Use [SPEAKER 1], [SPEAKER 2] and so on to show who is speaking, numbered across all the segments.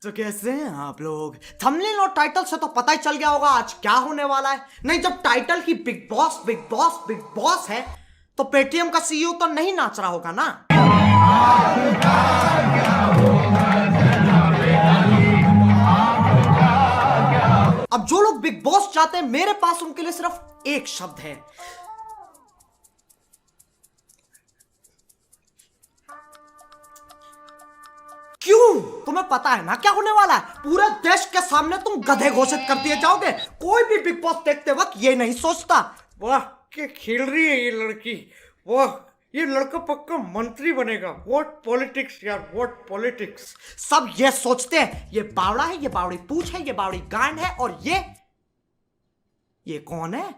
[SPEAKER 1] तो कैसे हैं आप लोग? थंबनेल और टाइटल से तो पता ही चल गया होगा आज क्या होने वाला है। नहीं, जब टाइटल ही Bigg Boss Bigg Boss Bigg Boss है तो पेटीएम का सीईओ तो नहीं नाच रहा होगा ना। अब जो लोग बिग बॉस चाहते हैं मेरे पास उनके लिए सिर्फ एक शब्द है, क्यों? तुम्हें पता है ना क्या होने वाला है? पूरे देश के सामने तुम गधे घोषित कर दिए जाओगे। कोई भी बिग बॉस देखते वक्त ये नहीं सोचता वाह क्या खेल रही है ये लड़की, वाह ये लड़का पक्का मंत्री बनेगा। व्हाट पॉलिटिक्स यार, व्हाट पॉलिटिक्स। सब ये सोचते हैं ये बावड़ा है, ये बावड़ी पूंछ है, ये बावड़ी गांड है, और ये कौन है?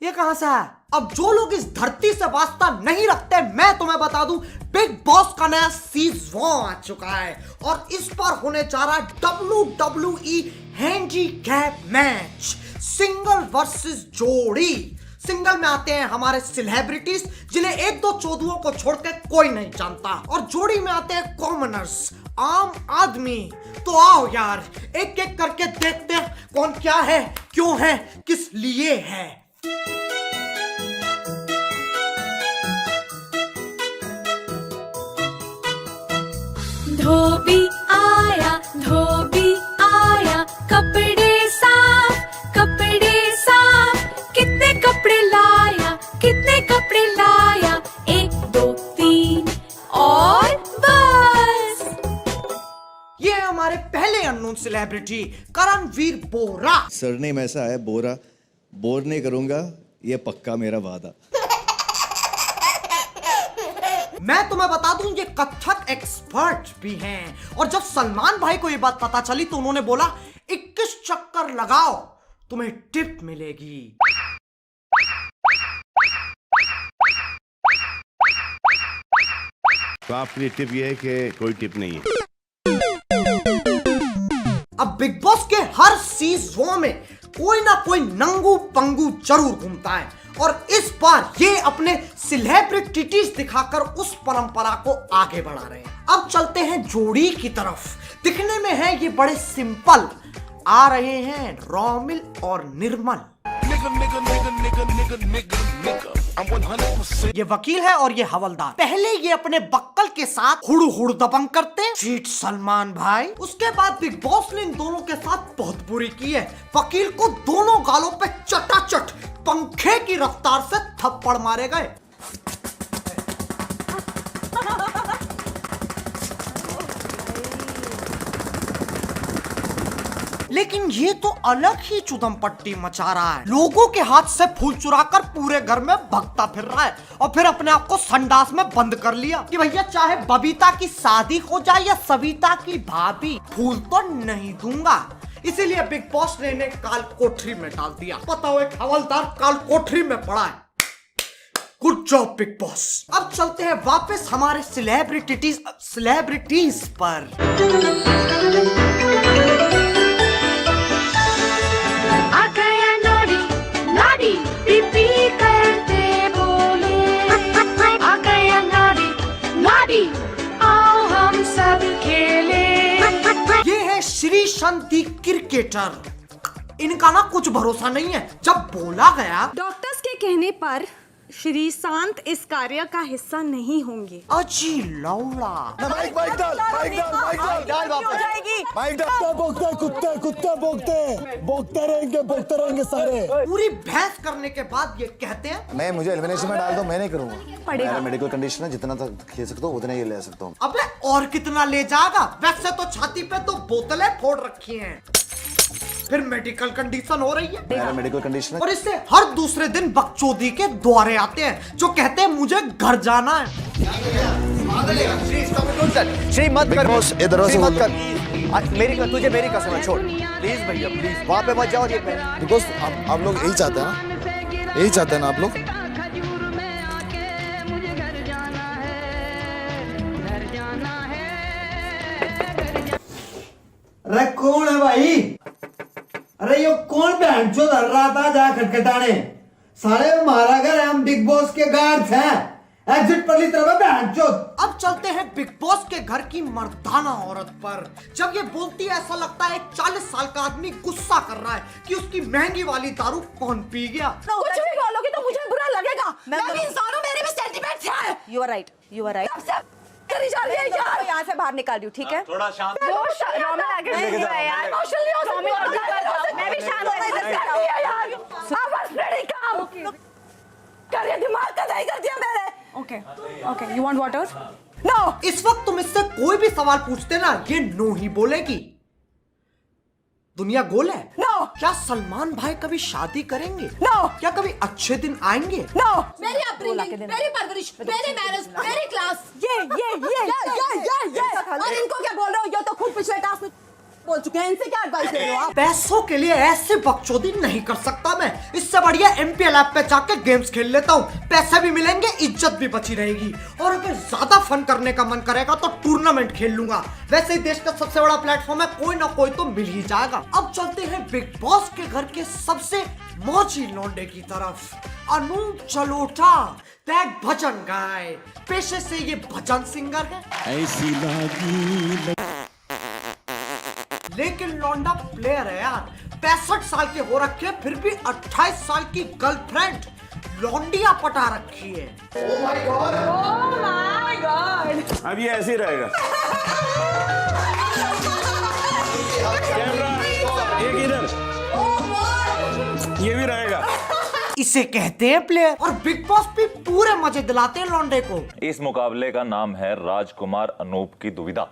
[SPEAKER 1] ये कहां से है? अब जो लोग इस धरती से वास्ता नहीं रखते, मैं तुम्हें बता दूं बिग बॉस का नया सीजन आ चुका है और इस पर होने जा रहा है WWE handicap match, single versus जोड़ी। सिंगल में आते हैं हमारे सेलिब्रिटीज जिन्हें एक दो चोदुओं को छोड़कर कोई नहीं जानता, और जोड़ी में आते हैं कॉमनर्स, आम आदमी। तो आओ यार एक एक करके देखते हैं कौन क्या है, क्यों है, किस लिए है।
[SPEAKER 2] धोबी आया कपड़े साफ कितने कपड़े लाया 1 2 3 और बस।
[SPEAKER 1] ये है हमारे पहले अननोन सेलिब्रिटी करणवीर बोरा।
[SPEAKER 3] सरनेम ऐसा है बोरा, बोर नहीं करूंगा ये पक्का मेरा वादा।
[SPEAKER 1] मैं तुम्हें बता दूं ये कथक एक्सपर्ट भी हैं, और जब सलमान भाई को ये बात पता चली तो उन्होंने बोला 21 चक्कर लगाओ तुम्हें टिप मिलेगी।
[SPEAKER 4] तो आपके लिए टिप ये है कि कोई टिप नहीं है।
[SPEAKER 1] अब बिग बॉस के हर सीजन में कोई ना कोई नंगू पंगू जरूर घूमता है, और इस बार ये अपने सेलिब्रिटीज दिखाकर उस परंपरा को आगे बढ़ा रहे हैं। अब चलते हैं जोड़ी की तरफ। दिखने में है ये बड़े सिंपल, आ रहे हैं रोमिल और निर्मल। ये वकील है और ये हवलदार। पहले ये अपने बक्कल के साथ हुड़ दबंग करते, चीट सलमान भाई। उसके बाद बिग बॉस ने इन दोनों के साथ बहुत बुरी की है। वकील को दोनों गालों पे चटाचट पंखे की रफ्तार से थप्पड़ मारे गए। लेकिन ये तो अलग ही चुदम पट्टी मचा रहा है। लोगों के हाथ से फूल चुराकर पूरे घर में भगता फिर रहा है, और फिर अपने आप को संडास में बंद कर लिया कि भैया चाहे बबीता की शादी हो जाए या सविता की भाभी, फूल तो नहीं दूंगा। इसीलिए बिग बॉस ने इन्हें काल कोठरी में डाल दिया। पता हो एक हवलदार काल कोठरी में पड़ा है। Good job big boss. अब चलते हैं वापस हमारे सेलिब्रिटीज पर। श्री शांति क्रिकेटर, इनका ना कुछ भरोसा नहीं है। जब बोला गया
[SPEAKER 5] डॉक्टर्स के कहने पर श्री शांत इस कार्य का हिस्सा नहीं होंगे।
[SPEAKER 1] अजी लौड़ा
[SPEAKER 3] माइक डाल भोंकते रहेंगे सारे।
[SPEAKER 1] पूरी बहस करने के बाद ये कहते हैं
[SPEAKER 6] मैं मुझे एलिमिनेशन में डाल दो, मैं नहीं करूंगा। मेरा मेडिकल कंडीशन है, जितना तक खेल सकता हूँ उतना ही ले सकता हूँ।
[SPEAKER 1] अबे और कितना ले जाएगा? वैसे तो छाती पे 2 बोतलें फोड़ रखी हैं, फिर मेडिकल कंडीशन हो रही है।
[SPEAKER 6] मेरा मेडिकल कंडीशन है।
[SPEAKER 1] और इससे हर दूसरे दिन बकचोदी के द्वारे आते हैं जो कहते हैं मुझे घर जाना है।
[SPEAKER 6] श्री मत कर, इधर से मत कर। तुझे मेरी कसम है, छोड़ प्लीज भैया प्लीज, वहाँ पे मत जाओ। बिकॉज आप लोग यही चाहते हैं ना, यही चाहते हैं ना आप लोग।
[SPEAKER 7] अरे कौन है भाई? अरे ये कौन बहन चो धर रहा था जा खटखटाने? साले हमारा घर है, हम बिग बॉस के गार्ड्स हैं। एग्जिट पर ली तरफ बहन चो।
[SPEAKER 1] अब चलते हैं बिग बॉस के घर की मर्दाना औरत पर। जब ये बोलती है ऐसा लगता है एक 40 साल का आदमी गुस्सा कर रहा है कि उसकी महंगी वाली दारू कौन पी गया।
[SPEAKER 8] कुछ भी बोलोगे तो मुझे बुरा लगेगा। मैं भी इंसान हूं, मेरे भी सेंटीमेंट्स हैं। You are right. You are right. करी जा रही है यार। यहाँ से बाहर निकाल रही हूँ, ठीक है? थोड़ा शांत। नॉर्मल आगे नहीं है यार। इमोशनली हो सकती हूँ। मैं भी शांत होने से करती है यार। आप बस रेडी काम करिए, दिमाग का दही कर दिया मैंने।
[SPEAKER 5] Okay. Okay. You want water?
[SPEAKER 8] No.
[SPEAKER 1] इस वक्त तुम इससे कोई भी सवाल पूछते ना, ये नो ही बोलेगी। दुनिया गोल है।
[SPEAKER 8] नो।
[SPEAKER 1] क्या सलमान भाई कभी शादी करेंगे?
[SPEAKER 8] नो।
[SPEAKER 1] क्या कभी अच्छे दिन आएंगे?
[SPEAKER 8] नो।
[SPEAKER 2] मेरी अपब्रिंगिंग, मेरी परवरिश, मेरी मैरिज, मेरी क्लास।
[SPEAKER 8] ये और इनको क्या बोल रहे हो? ये तो खुद पिछले टास्क में बोल चुके हैं। इनसे क्या एडवाइस दे रहे हो आप?
[SPEAKER 1] पैसों के लिए ऐसे बकचोदी नहीं कर सकता मैं। इससे बढ़िया MPL ऐप पे जाके गेम्स खेल लेता हूँ। पैसे भी मिलेंगे, इज्जत भी बची रहेगी। और अगर ज्यादा फन करने का मन करेगा तो टूर्नामेंट खेल लूंगा। वैसे ही देश का सबसे बड़ा प्लेटफॉर्म है, कोई ना कोई तो मिल ही जाएगा। अब चलते हैं बिग बॉस के घर के सबसे मौजी लौंडे की तरफ। अनूप जलोटा, दैट भजन गाय। पेशे से ये भजन सिंगर है,
[SPEAKER 9] ऐसी लागी
[SPEAKER 1] लेकिन लौंडा प्लेयर है यार। 65 साल के हो रखे, फिर भी 28 साल की गर्लफ्रेंड लौंडिया पटा रखी है।
[SPEAKER 4] अब ये ऐसे ही रहेगा। कैमरा एक इधर, ये भी रहेगा।
[SPEAKER 1] इसे कहते हैं प्लेयर। और बिग बॉस भी पूरे मजे दिलाते हैं लौंडे को।
[SPEAKER 10] इस मुकाबले का नाम है राजकुमार अनूप की दुविधा।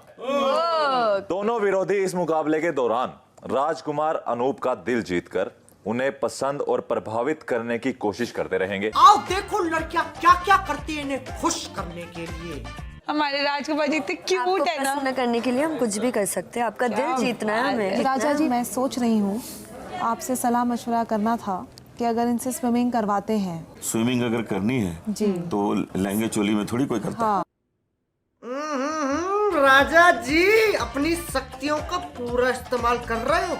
[SPEAKER 10] दोनों विरोधी इस मुकाबले के दौरान राजकुमार अनूप का दिल जीतकर उन्हें पसंद और प्रभावित करने की कोशिश करते रहेंगे।
[SPEAKER 1] आओ देखो लड़कियां क्या क्या करती है इन्हें खुश करने के लिए।
[SPEAKER 5] हमारे राजकुमार जी इतने क्यूट है ना।
[SPEAKER 8] प्रसन्न करने के लिए हम कुछ भी कर सकते हैं। आपका दिल जीतना है हमें।
[SPEAKER 11] राजा जी, मैं सोच रही हूँ आपसे सलाह मशवरा करना था कि अगर इनसे स्विमिंग करवाते हैं।
[SPEAKER 4] स्विमिंग अगर करनी है
[SPEAKER 11] जी
[SPEAKER 4] तो लहंगे चोली में थोड़ी कोई करता है।
[SPEAKER 1] राजा जी अपनी शक्तियों का पूरा इस्तेमाल कर रहे हो,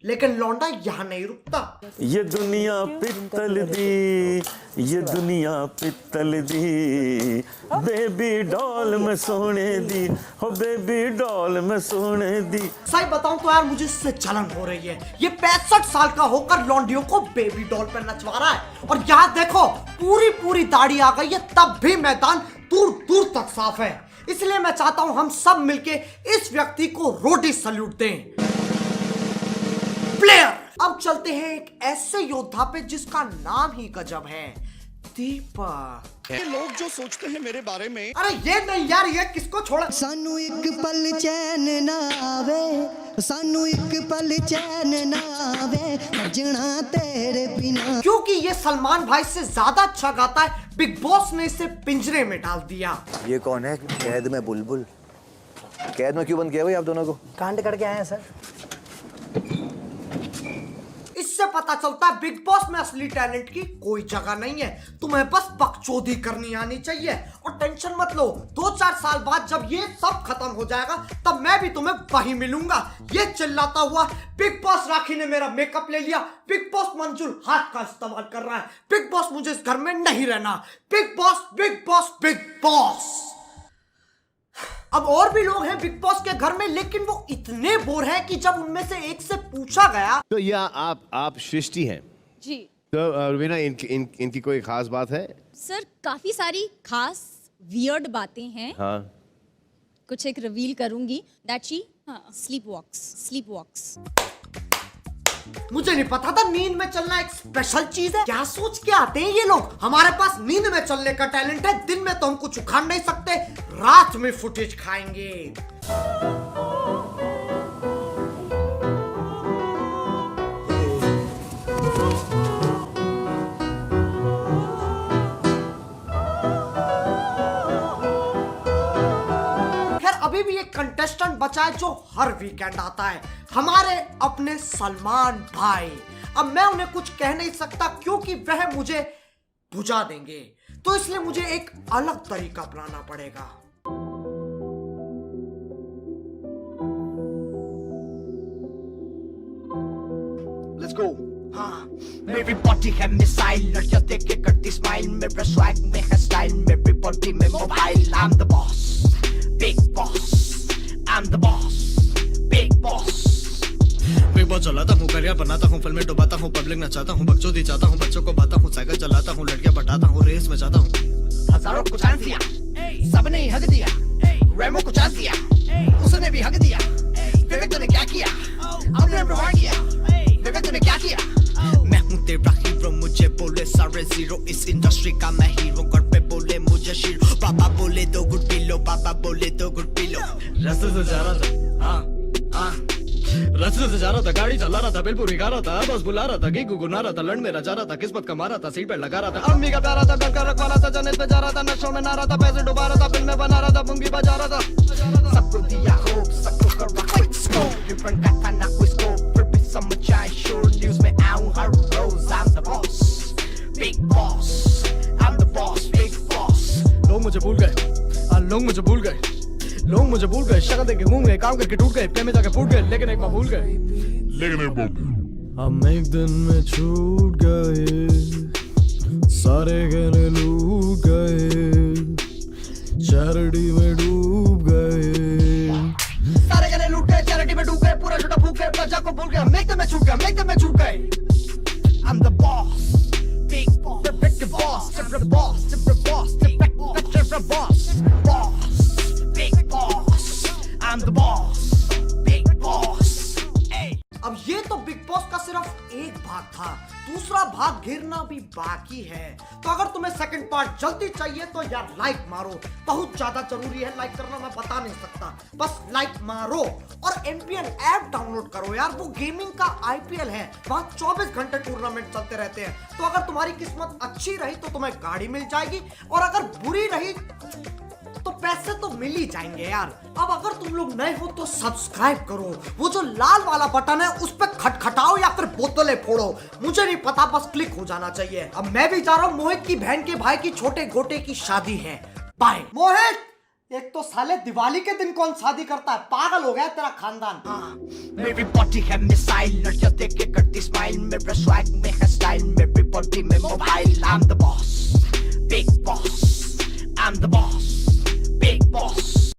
[SPEAKER 1] लेकिन लौंडा यहाँ नहीं रुकता।
[SPEAKER 4] ये दुनिया पित्तल दी, ये दुनिया पित्तल दी, बेबी डॉल में सोने दी, हो बेबी डॉल में सोने दी।
[SPEAKER 1] सही बताऊं तो यार मुझे इससे जलन हो रही है। ये 65 साल का होकर लौंडियों को बेबी डॉल पर नचवा रहा है। और यहाँ देखो पूरी दाढ़ी आ गई है, तब भी मैदान दूर दूर तक साफ है। इसलिए मैं चाहता हूं हम सब मिलके इस व्यक्ति को रोटी सल्यूट दें। प्लेयर। अब चलते हैं एक ऐसे योद्धा पे जिसका नाम ही गजब है, दीपक।
[SPEAKER 9] ये लोग जो सोचते हैं मेरे बारे में।
[SPEAKER 1] अरे ये नहीं यार, ये किसको छोड़ा।
[SPEAKER 7] सानू एक पल चैन ना आवे, सानू एक पल चैन ना आवे, भजना तेरे बिना।
[SPEAKER 1] क्योंकि ये सलमान भाई से ज्यादा अच्छा गाता है, बिग बॉस ने इसे पिंजरे में डाल दिया।
[SPEAKER 6] ये कौन है? कैद में बुलबुल। कैद में क्यों बंद किया भाई आप दोनों को?
[SPEAKER 7] कांड करके आए हैं सर।
[SPEAKER 1] इससे पता चलता है बिग बॉस में असली टैलेंट की कोई जगह नहीं है। तुम्हें बस बकचोदी करनी आनी चाहिए। और टेंशन मत लो, 2-4 साल बाद जब ये सब खत्म हो जाएगा तब मैं भी तुम्हें वही मिलूंगा। ये चिल्लाता हुआ बिग बॉस राखी ने मेरा मेकअप ले लिया, बिग बॉस मंजुल हाथ का इस्तेमाल कर रहा है, बिग बॉस मुझे इस घर में नहीं रहना, big Boss Bigg Boss Bigg boss. अब और भी लोग हैं बिग बॉस के घर में, लेकिन वो इतने बोर हैं कि जब उनमें से एक से पूछा गया
[SPEAKER 4] तो या आप सृष्टि हैं
[SPEAKER 2] जी
[SPEAKER 4] तो रुबीना, इनकी कोई खास बात है?
[SPEAKER 2] सर, काफी सारी खास वियर्ड बातें हैं।
[SPEAKER 4] हाँ,
[SPEAKER 2] कुछ एक रिवील करूंगी। दैट शी स्लीप वॉक्स।
[SPEAKER 1] मुझे नहीं पता था नींद में चलना एक स्पेशल चीज है। क्या सोच के आते हैं ये लोग। हमारे पास नींद में चलने का टैलेंट है, दिन में तो हम कुछ उखाड़ नहीं सकते, रात में फुटेज खाएंगे। अभी भी एक कंटेस्टेंट बचा है जो हर वीकेंड आता है, हमारे अपने सलमान भाई। अब मैं उन्हें कुछ कह नहीं सकता क्योंकि वह मुझे बुझा देंगे, तो इसलिए मुझे एक अलग तरीका अपनाना पड़ेगा।
[SPEAKER 6] Let's go.
[SPEAKER 1] हाँ मेरी बॉडी है मिसाइल, लड़कियां देख के करती स्माइल, मेरा स्वैग में है स्टाइल, मेरी बॉडी में mobile. I'm the boss, big boss, I'm the boss, big boss।
[SPEAKER 9] Big boss चलाता हूँ, करियर बनाता हूँ, फिल्में डुबाता हूँ, पब्लिक नचाता हूँ, बकचोदी चाहता हूँ, बच्चों को बाता हूँ, साइकिल चलाता हूँ, लड़कियां पटाता हूँ, रेस में जाता हूँ।
[SPEAKER 1] हजारों को चांस दिया, सबने ही हक दिया, रेमो को चांस दिया, उसने भी हक दिया। विवेक तूने क्या किया? आपने प्रमाण किया। विवेक तूने क्या किया?
[SPEAKER 9] मैं हूँ तेरा हीरो, मुझे बोले सारे जीरो, इस इंडस्ट्री का मैं हीरो, घर पे बोले मुझे शीरो, पापा बोले दो गुड पी लो, पापा बोले दो गुड पी लो। रास्ते से जा रहा था, हाँ रास्ते से जा रहा था, गाड़ी चला रहा था, बिल पूरी खा रहा था, बस बुला रहा था, कि गुनगुना रहा था, लड़ मेरा जा रहा था, किस्मत कमा रहा था, सीट बेल्ट लगा रहा था, अम्मी का प्यारा था, घर का रखवाला था, जन्नत पे जा रहा था, नशों में ना रहा था, पैसे डुबा रहा था, फिल्म में बना रहा था, पुंगी बजा रहा था।
[SPEAKER 1] सबको दिया होप, सबको करा क्विक स्कोप, डिफरेंट का था ना कोई स्कोप, फिर भी समझ आए शोर, न्यूज़ में आऊं हर रोज। I'm the boss, big boss, I'm the boss, big boss।
[SPEAKER 9] लोग मुझे भूल गए, लोग मुझे भूल गए, लोग मुझे भूल गए, शक्ल देख के घूम गए, काम करके टूट गए, प्रेम में जाके फूट गए, लेकिन एक बार भूल गए, हम एक दिन में छूट गए, सारे गहने लूट गए, चैरिटी में डूब गए,
[SPEAKER 1] सारे गहने लूट गए, चैरिटी में डूब गए, पूरा झूठा फूक गए, प्रजा को भूल गए, मेक में छूट गए, मेक में छूट गए। I'm the boss, big boss, big boss, big boss, big boss, big boss, boss, big boss। I'm the boss, big boss। अब ये तो बिग बॉस का सिर्फ एक भाग था, दूसरा भाग घिरना भी बाकी है। तो अगर तुम्हें सेकंड पार्ट जल्दी चाहिए तो यार लाइक मारो, बहुत ज्यादा जरूरी है, लाइक करना मैं बता नहीं सकता, बस लाइक मारो। और एमपीएल ऐप डाउनलोड करो यार, वो गेमिंग का आईपीएल है, वहां 24 घंटे टूर्नामेंट चलते रहते हैं। तो अगर तुम्हारी किस्मत अच्छी रही तो तुम्हें गाड़ी मिल जाएगी, और अगर बुरी रही तो पैसे तो मिल ही जाएंगे यार। अब अगर तुम लोग नए हो तो सब्सक्राइब करो, वो जो लाल वाला बटन है उस पर खटखटाओ या फिर बोतलें फोड़ो, मुझे नहीं पता, बस क्लिक हो जाना चाहिए। अब मैं भी जा रहा हूँ, मोहित की बहन के भाई की छोटे गोटे की शादी है, बाय। मोहित, एक तो साले दिवाली के दिन कौन शादी करता है, पागल हो गया तेरा खानदान। मेरी बॉडी है मिसाइल, लड़कियां देख के करती स्माइल, मेरा स्वैग में है स्टाइल, मेरी बॉडी में mobile. I'm the boss, big boss, I'm the boss, big boss।